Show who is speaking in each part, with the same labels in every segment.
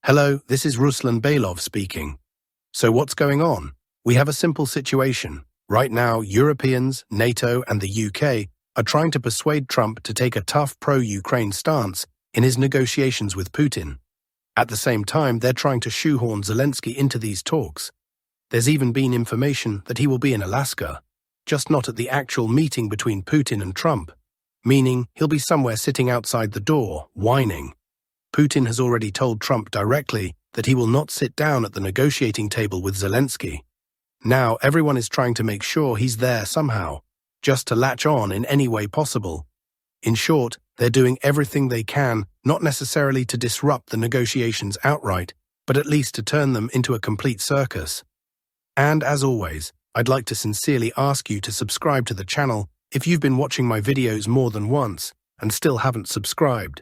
Speaker 1: Hello, this is Ruslan Baylov speaking. So what's going on? We have a simple situation. Right now, Europeans, NATO, and the UK are trying to persuade Trump to take a tough pro-Ukraine stance in his negotiations with Putin. At the same time, they're trying to shoehorn Zelensky into these talks. There's even been information that he will be in Alaska, just not at the actual meeting between Putin and Trump, meaning he'll be somewhere sitting outside the door, whining. Putin has already told Trump directly that he will not sit down at the negotiating table with Zelensky. Now everyone is trying to make sure he's there somehow, just to latch on in any way possible. In short, they're doing everything they can, not necessarily to disrupt the negotiations outright, but at least to turn them into a complete circus. And as always, I'd like to sincerely ask you to subscribe to the channel if you've been watching my videos more than once and still haven't subscribed.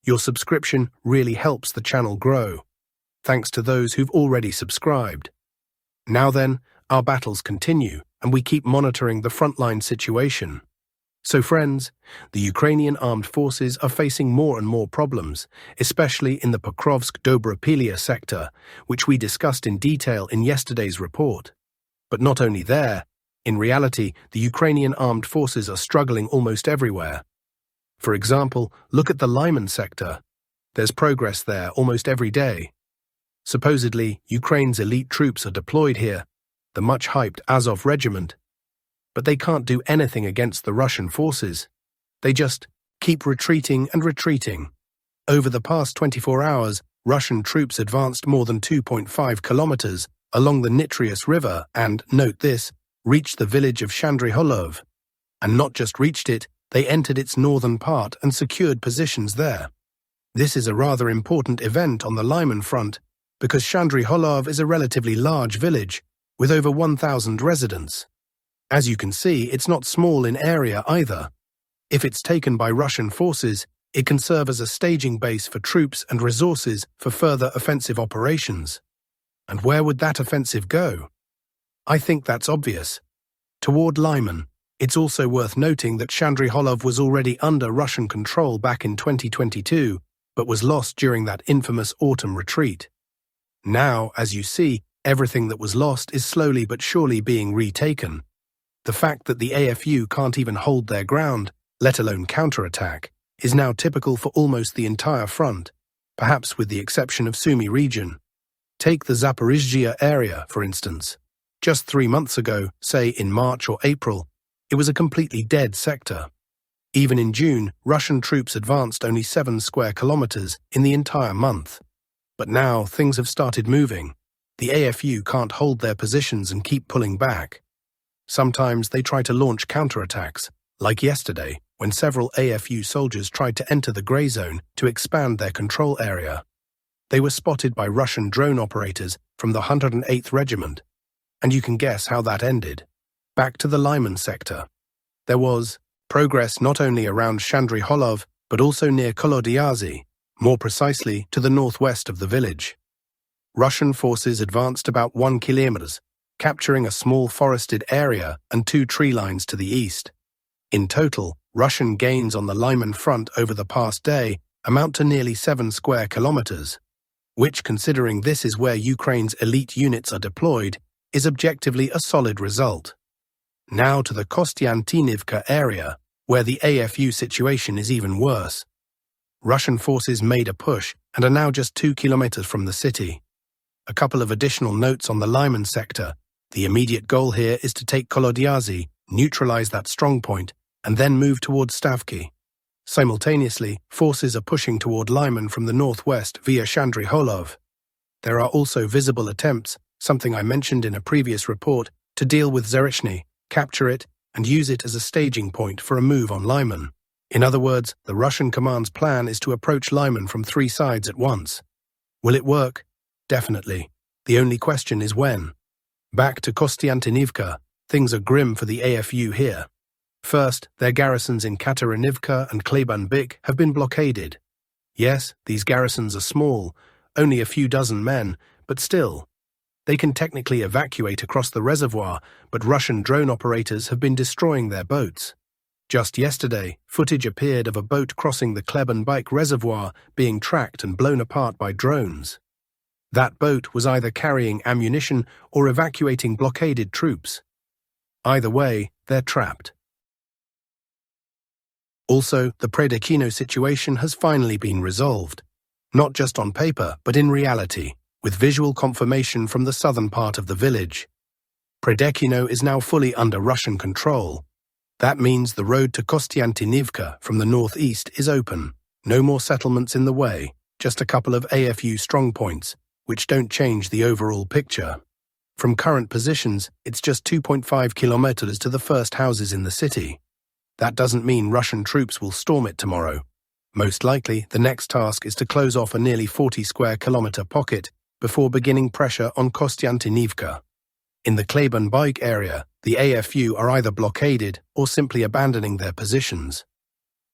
Speaker 1: Your subscription really helps the channel grow. Thanks to those who've already subscribed. Now then, our battles continue, and we keep monitoring the frontline situation. So friends, the Ukrainian armed forces are facing more and more problems, especially in the Pokrovsk-Dobropilya sector, which we discussed in detail in yesterday's report. But not only there, in reality, the Ukrainian armed forces are struggling almost everywhere. For example, look at the Lyman sector. There's progress there almost every day. Supposedly, Ukraine's elite troops are deployed here, the much-hyped Azov regiment. But they can't do anything against the Russian forces. They just keep retreating and retreating. Over the past 24 hours, Russian troops advanced more than 2.5 kilometers along the Nitrius River and, note this, reached the village of Shandryholov. And not just reached it, they entered its northern part and secured positions there. This is a rather important event on the Lyman front, because Shandryholov is a relatively large village, with over 1,000 residents. As you can see, it's not small in area either. If it's taken by Russian forces, it can serve as a staging base for troops and resources for further offensive operations. And where would that offensive go? I think that's obvious. Toward Lyman. It's also worth noting that Shandryholov was already under Russian control back in 2022, but was lost during that infamous autumn retreat. Now, as you see, everything that was lost is slowly but surely being retaken. The fact that the AFU can't even hold their ground, let alone counterattack, is now typical for almost the entire front, perhaps with the exception of Sumy region. Take the Zaporizhia area, for instance. Just 3 months ago, say in March or April, it was a completely dead sector. Even in June, Russian troops advanced only 7 square kilometers in the entire month. But now things have started moving. The AFU can't hold their positions and keep pulling back. Sometimes they try to launch counterattacks, like yesterday, when several AFU soldiers tried to enter the grey zone to expand their control area. They were spotted by Russian drone operators from the 108th Regiment, and you can guess how that ended. Back to the Lyman sector. There was progress not only around Shandryholov, but also near Kolodyazy, more precisely to the northwest of the village. Russian forces advanced about 1 kilometers, capturing a small forested area and 2 tree lines to the east. In total, Russian gains on the Lyman front over the past day amount to nearly 7 square kilometers, which, considering this is where Ukraine's elite units are deployed, is objectively a solid result. Now to the Costantinovka area, where the AFU situation is even worse. Russian forces made a push and are now just 2 kilometers from the city. A couple of additional notes on the Lyman sector. The immediate goal here is to take Kolodyazy, neutralize that strongpoint, and then move toward Stavky. Simultaneously, forces are pushing toward Lyman from the northwest via Shandryholov. There are also visible attempts, something I mentioned in a previous report, to deal with Zarichny, capture it, and use it as a staging point for a move on Lyman. In other words, the Russian command's plan is to approach Lyman from 3 sides at once. Will it work? Definitely. The only question is when. Back to Kostantinovka, things are grim for the AFU here. First, their garrisons in Katerinivka and Klebanbyk have been blockaded. Yes, these garrisons are small, only a few dozen men, but still. They can technically evacuate across the reservoir, but Russian drone operators have been destroying their boats. Just yesterday, footage appeared of a boat crossing the Klebanbyk reservoir being tracked and blown apart by drones. That boat was either carrying ammunition or evacuating blockaded troops. Either way, they're trapped. Also, the Predekino situation has finally been resolved. Not just on paper, but in reality, with visual confirmation from the southern part of the village. Predekino is now fully under Russian control. That means the road to Costantinovka from the northeast is open. No more settlements in the way, just a couple of AFU strongpoints, which don't change the overall picture. From current positions, it's just 2.5 kilometers to the first houses in the city. That doesn't mean Russian troops will storm it tomorrow. Most likely, the next task is to close off a nearly 40 square kilometer pocket before beginning pressure on Kostantinovka. In the Klebenbeek area, the AFU are either blockaded or simply abandoning their positions.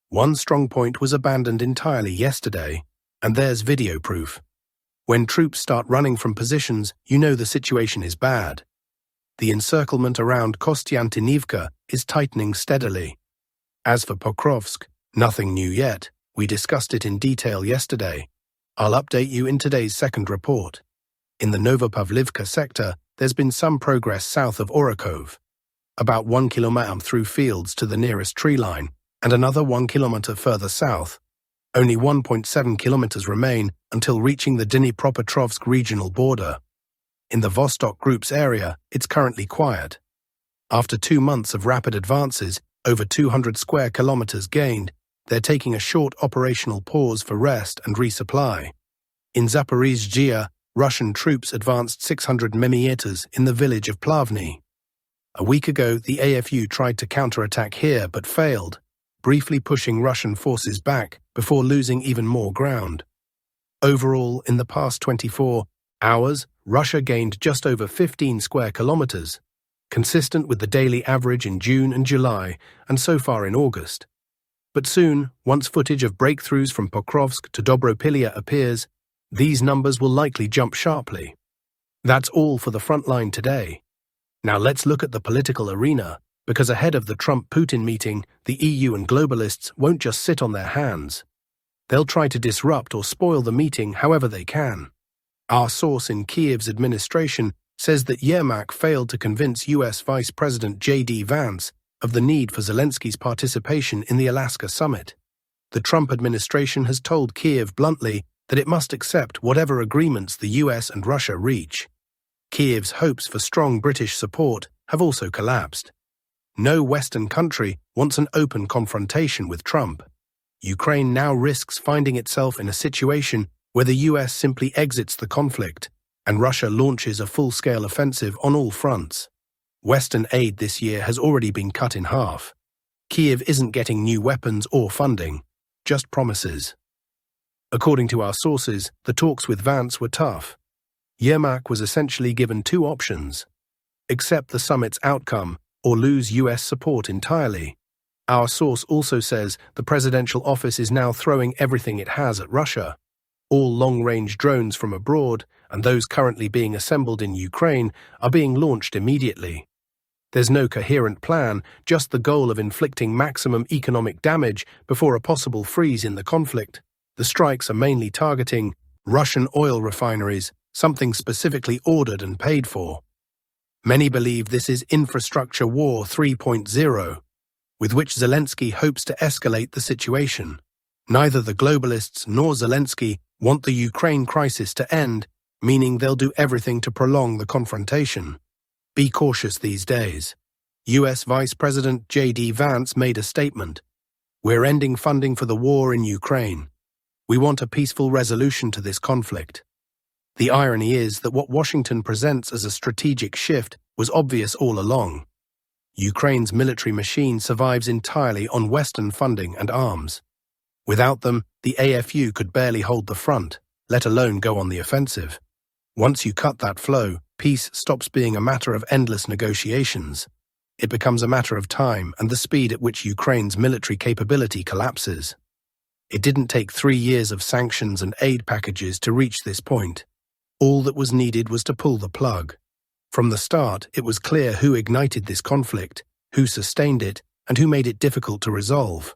Speaker 1: One strongpoint was abandoned entirely yesterday, and there's video proof. When troops start running from positions, you know the situation is bad. The encirclement around Kostantinovka is tightening steadily. As for Pokrovsk, nothing new yet. We discussed it in detail yesterday. I'll update you in today's second report. In the Novopavlivka sector, there's been some progress south of Orakov. About 1 kilometer through fields to the nearest tree line, and another 1 kilometer further south. Only 1.7 kilometers remain until reaching the Dnipropetrovsk regional border. In the Vostok Group's area, it's currently quiet. After 2 months of rapid advances, over 200 square kilometers gained, they're taking a short operational pause for rest and resupply. In Zaporizhia, Russian troops advanced 600 meters in the village of Plavny. A week ago, the AFU tried to counterattack here but failed, briefly pushing Russian forces back before losing even more ground. Overall, in the past 24 hours, Russia gained just over 15 square kilometers, consistent with the daily average in June and July, and so far in August. But soon, once footage of breakthroughs from Pokrovsk to Dobropilya appears, these numbers will likely jump sharply. That's all for the Frontline today. Now let's look at the political arena, because ahead of the Trump-Putin meeting, the EU and globalists won't just sit on their hands. They'll try to disrupt or spoil the meeting however they can. Our source in Kiev's administration says that Yermak failed to convince US Vice President J.D. Vance of the need for Zelensky's participation in the Alaska summit. The Trump administration has told Kiev bluntly that it must accept whatever agreements the US and Russia reach. Kiev's hopes for strong British support have also collapsed. No Western country wants an open confrontation with Trump. Ukraine now risks finding itself in a situation where the US simply exits the conflict and Russia launches a full-scale offensive on all fronts. Western aid this year has already been cut in half. Kiev isn't getting new weapons or funding, just promises. According to our sources, the talks with Vance were tough. Yermak was essentially given 2 options: accept the summit's outcome or lose US support entirely. Our source also says the presidential office is now throwing everything it has at Russia. All long-range drones from abroad and those currently being assembled in Ukraine are being launched immediately. There's no coherent plan, just the goal of inflicting maximum economic damage before a possible freeze in the conflict. The strikes are mainly targeting Russian oil refineries, something specifically ordered and paid for. Many believe this is Infrastructure War 3.0, with which Zelensky hopes to escalate the situation. Neither the globalists nor Zelensky want the Ukraine crisis to end, meaning they'll do everything to prolong the confrontation. Be cautious these days. US Vice President J.D. Vance made a statement. We're ending funding for the war in Ukraine. We want a peaceful resolution to this conflict. The irony is that what Washington presents as a strategic shift was obvious all along. Ukraine's military machine survives entirely on Western funding and arms. Without them, the AFU could barely hold the front, let alone go on the offensive. Once you cut that flow, peace stops being a matter of endless negotiations. It becomes a matter of time and the speed at which Ukraine's military capability collapses. It didn't take 3 years of sanctions and aid packages to reach this point. All that was needed was to pull the plug. From the start, it was clear who ignited this conflict, who sustained it, and who made it difficult to resolve.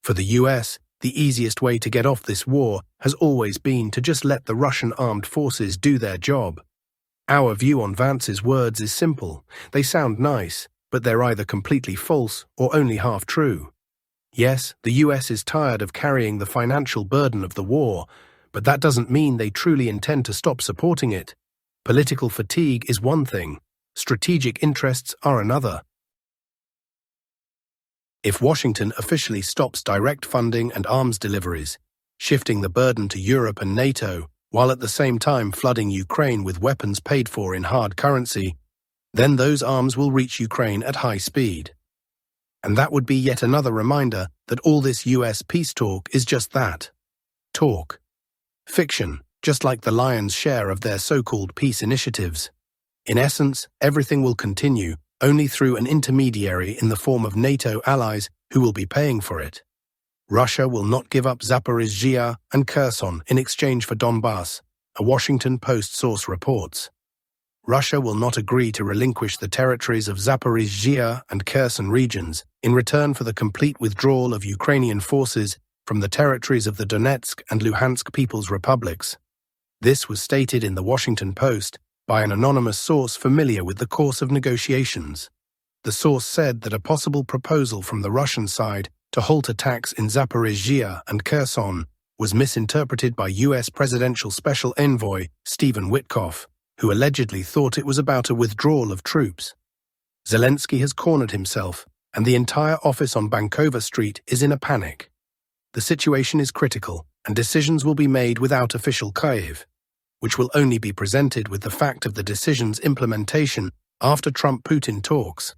Speaker 1: For the US, The easiest way to get off this war has always been to just let the Russian armed forces do their job. Our view on Vance's words is simple. They sound nice, but they're either completely false or only half true. Yes, the US is tired of carrying the financial burden of the war, but that doesn't mean they truly intend to stop supporting it. Political fatigue is one thing, strategic interests are another. If Washington officially stops direct funding and arms deliveries, shifting the burden to Europe and NATO, while at the same time flooding Ukraine with weapons paid for in hard currency, then those arms will reach Ukraine at high speed. And that would be yet another reminder that all this US peace talk is just that. Talk. Fiction, just like the lion's share of their so-called peace initiatives. In essence, everything will continue, only through an intermediary in the form of NATO allies who will be paying for it. Russia will not give up Zaporizhia and Kherson in exchange for Donbass, a Washington Post source reports. Russia will not agree to relinquish the territories of Zaporizhia and Kherson regions in return for the complete withdrawal of Ukrainian forces from the territories of the Donetsk and Luhansk People's Republics. This was stated in the Washington Post by an anonymous source familiar with the course of negotiations. The source said that a possible proposal from the Russian side to halt attacks in Zaporizhia and Kherson was misinterpreted by U.S. Presidential Special Envoy Stephen Witkoff, who allegedly thought it was about a withdrawal of troops. Zelensky has cornered himself, and the entire office on Bankova Street is in a panic. The situation is critical, and decisions will be made without official Kiev, which will only be presented with the fact of the decision's implementation after Trump-Putin talks.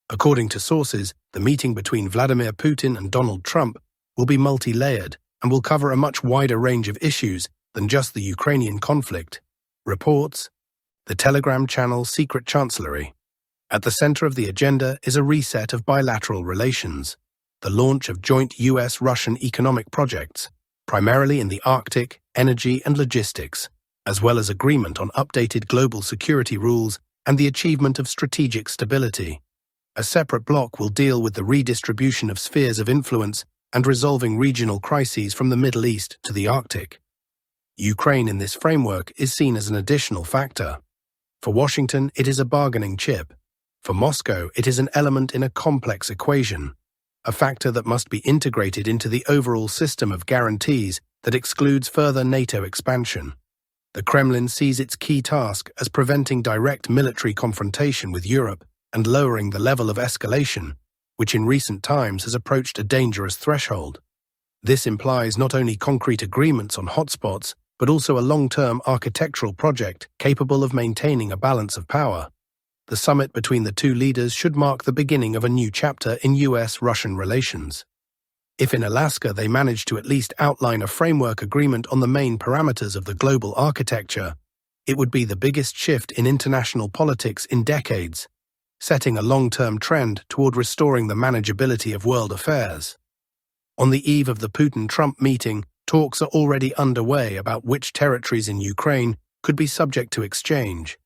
Speaker 1: According to sources, the meeting between Vladimir Putin and Donald Trump will be multi-layered and will cover a much wider range of issues than just the Ukrainian conflict. Reports. The Telegram channel Secret Chancellery. At the center of the agenda is a reset of bilateral relations, the launch of joint US-Russian economic projects, primarily in the Arctic, energy and logistics, as well as agreement on updated global security rules and the achievement of strategic stability. A separate block will deal with the redistribution of spheres of influence and resolving regional crises from the Middle East to the Arctic. Ukraine in this framework is seen as an additional factor. For Washington, it is a bargaining chip. For Moscow, it is an element in a complex equation, a factor that must be integrated into the overall system of guarantees that excludes further NATO expansion. The Kremlin sees its key task as preventing direct military confrontation with Europe and lowering the level of escalation, which in recent times has approached a dangerous threshold. This implies not only concrete agreements on hotspots, but also a long-term architectural project capable of maintaining a balance of power. The summit between the two leaders should mark the beginning of a new chapter in US-Russian relations. If in Alaska they manage to at least outline a framework agreement on the main parameters of the global architecture, it would be the biggest shift in international politics in decades, setting a long-term trend toward restoring the manageability of world affairs. On the eve of the Putin-Trump meeting, talks are already underway about which territories in Ukraine could be subject to exchange.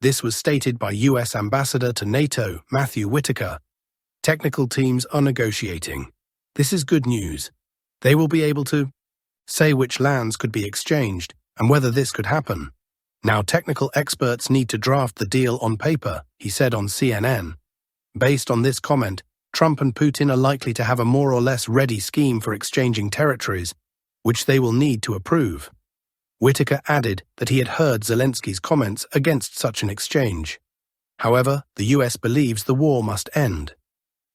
Speaker 1: This was stated by U.S. Ambassador to NATO, Matthew Whitaker. Technical teams are negotiating. This is good news. They will be able to say which lands could be exchanged and whether this could happen. Now technical experts need to draft the deal on paper, he said on CNN. Based on this comment, Trump and Putin are likely to have a more or less ready scheme for exchanging territories, which they will need to approve. Whitaker added that he had heard Zelensky's comments against such an exchange. However, the US believes the war must end.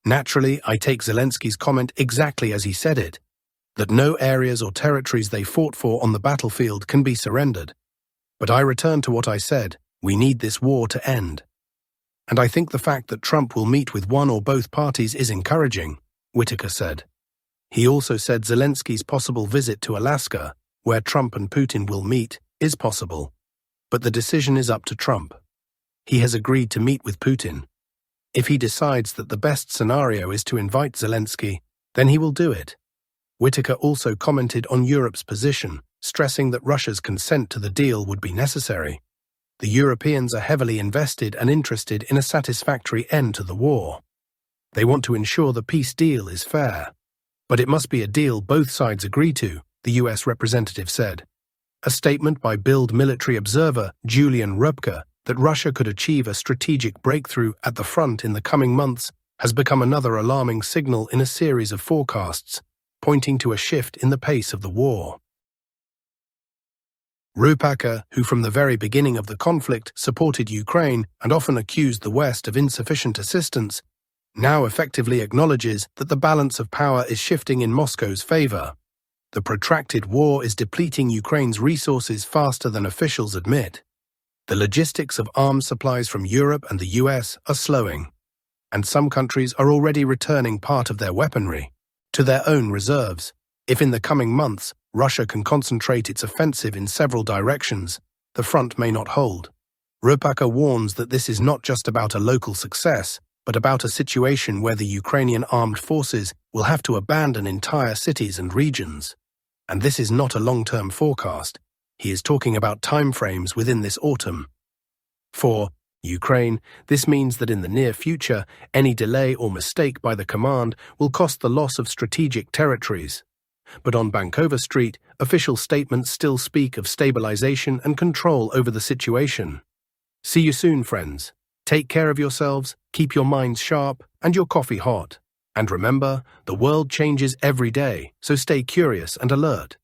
Speaker 1: Naturally, I take Zelensky's comment exactly as he said it, that no areas or territories they fought for on the battlefield can be surrendered. But I return to what I said, we need this war to end. And I think the fact that Trump will meet with one or both parties is encouraging, Whitaker said. He also said Zelensky's possible visit to Alaska, where Trump and Putin will meet, is possible. But the decision is up to Trump. He has agreed to meet with Putin. If he decides that the best scenario is to invite Zelensky, then he will do it. Whitaker also commented on Europe's position, stressing that Russia's consent to the deal would be necessary. The Europeans are heavily invested and interested in a satisfactory end to the war. They want to ensure the peace deal is fair. But it must be a deal both sides agree to, the US representative said. A statement by Bild military observer Julian Röpke that Russia could achieve a strategic breakthrough at the front in the coming months has become another alarming signal in a series of forecasts, pointing to a shift in the pace of the war. Röpke, who from the very beginning of the conflict supported Ukraine and often accused the West of insufficient assistance, now effectively acknowledges that the balance of power is shifting in Moscow's favor. The protracted war is depleting Ukraine's resources faster than officials admit. The logistics of arms supplies from Europe and the US are slowing, and some countries are already returning part of their weaponry to their own reserves. If in the coming months Russia can concentrate its offensive in several directions, the front may not hold. Röpke warns that this is not just about a local success, but about a situation where the Ukrainian armed forces will have to abandon entire cities and regions. And this is not a long-term forecast. He is talking about timeframes within this autumn. For Ukraine, this means that in the near future, any delay or mistake by the command will cost the loss of strategic territories. But on Bankova Street, official statements still speak of stabilization and control over the situation. See you soon, friends. Take care of yourselves, keep your minds sharp, and your coffee hot. And remember, the world changes every day, so stay curious and alert.